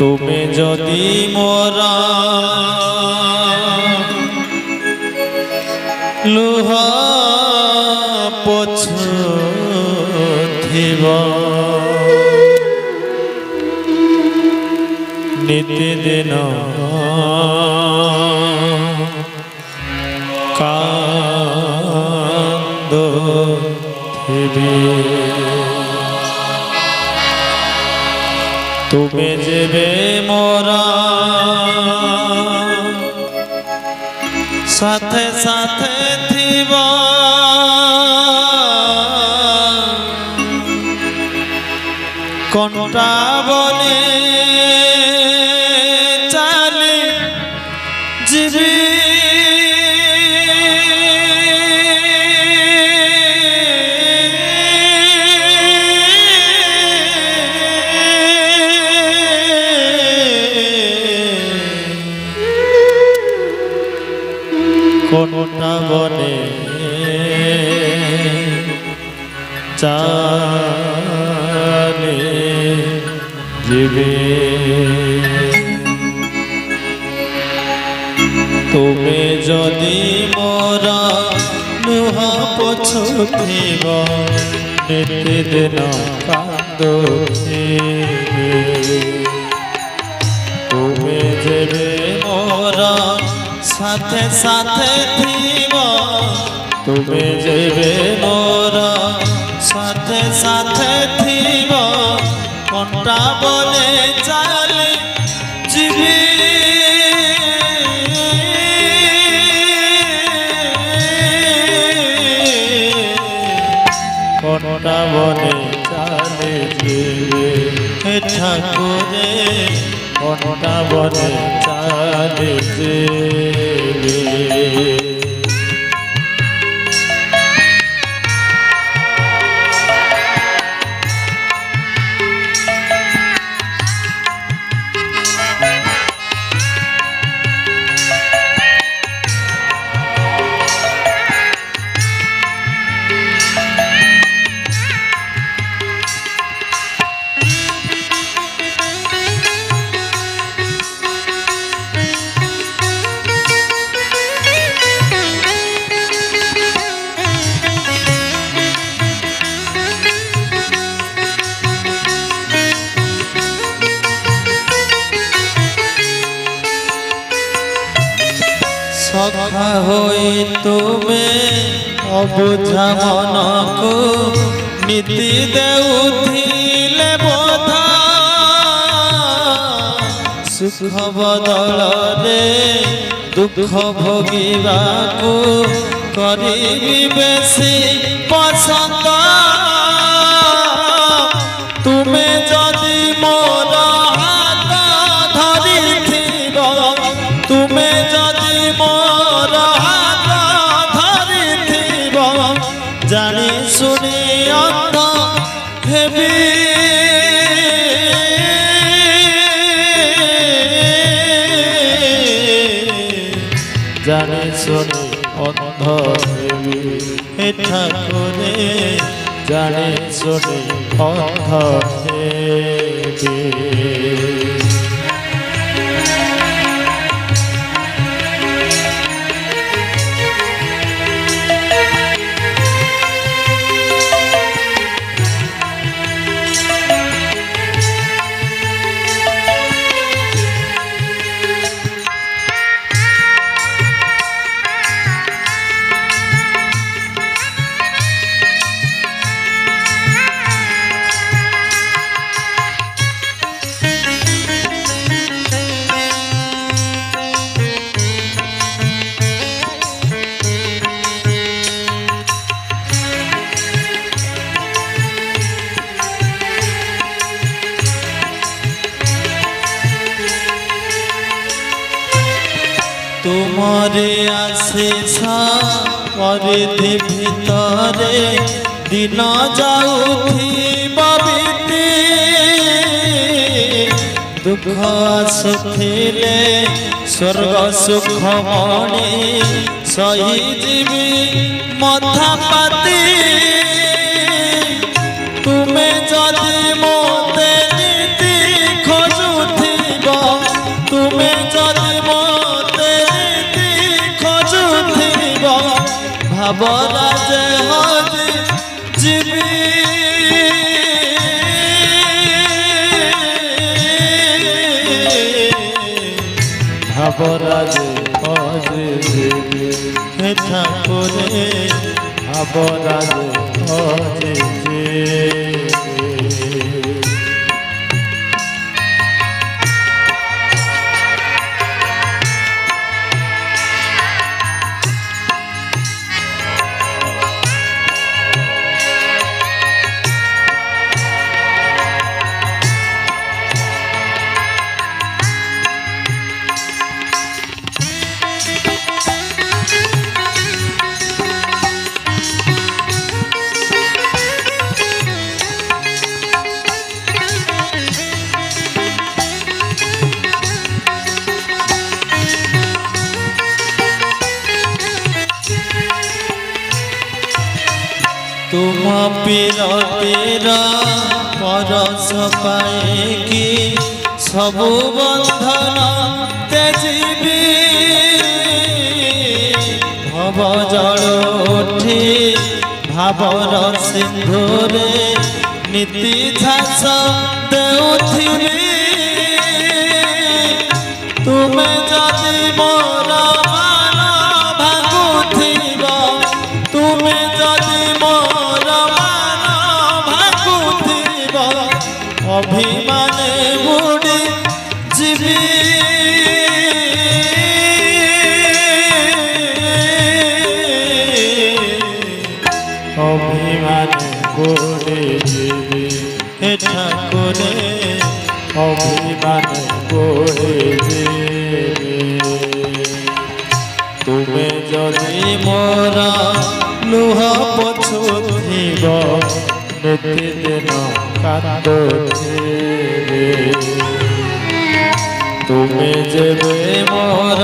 তুমি যদি মোরা লুহা পছুথিব নিতিদিন কান্দুথিবি তুমি যেবে মোরা সাথে সাথে থিব কোনটা বলে চালি জীবী কোনটা বনে চালে জীবে তুমি যদি মোরা লুহা পছুথিব নিতিদিন কান্দুথিবি তুমি যেবে মোরা সাথে সাথে থিব তুমি যেবে মোরা সাথে সাথে থিব কোনটা বলে চালে জীবী কোনটা বলে চালে জীবী ঠাকুরে কোনটা বলে চালে জীবী সখা হই তুমি অবুঝা মনকু নীতি দেউথিলে বোধা সুখ বদଳରେ দুঃখ ভোগিବାକୁ କରିବି বেশি পছন্দ তুমি যদি মোর হাত ধরিথিব তুমি যদি মোর হাত ধরিথিব জানি শুনি অন্ধ হেবি জানি শুনি অন্ধ হেবি হে ঠাকুরে জানি শুনি অন্ধ হেবি তোমারে আশেষা পরিধি ভিতরে दिन जाऊथिबा बीती दुख आसुथिले स्वर्ग सुख मणि सही जीवी मथा पाती तुमे जदि मोते नीति खोजुथिब तुमे जदि मोते नीति खोजुथिब भावराजे हजि जीवी भावराजे हजि जीवी हे ठाकुरे भावराजे हजि जीवी तुम पीरतीर परस पाएकी सबु बंधन तेजीबी भव जल उठी भावर सिंधुरे नीति झास देउथिबी तुमे जदि मोर मान भांगुथिब तुमे जदि मोर मान भांगुथिब अभिमाने बुड़ी जीवी अभिमाने बुड़ी जीवी हे ठाकुरे अभिमाने बुड़ी जीवी तुमे जदि मोर लुह पछुथिब नीति दिन कांदुथिबि तुमे जेबे मोर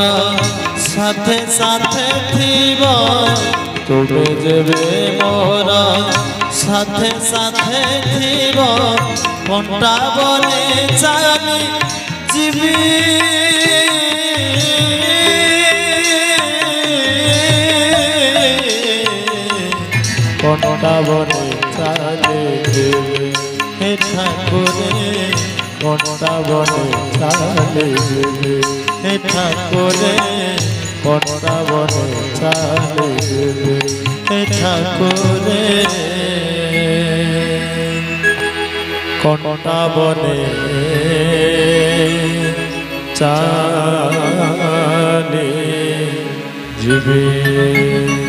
साथे साथे थिब तुमे जेबे मोर साथे साथे थिब कंटा बने चाली जीवी कंटा बने चाली जीवी हे ठाकुरे कंटा बने चाली जीवी हे ठाकुरे कंटा बने चाली जीवी हे ठाकुरे कंटा बने चाली जीवी।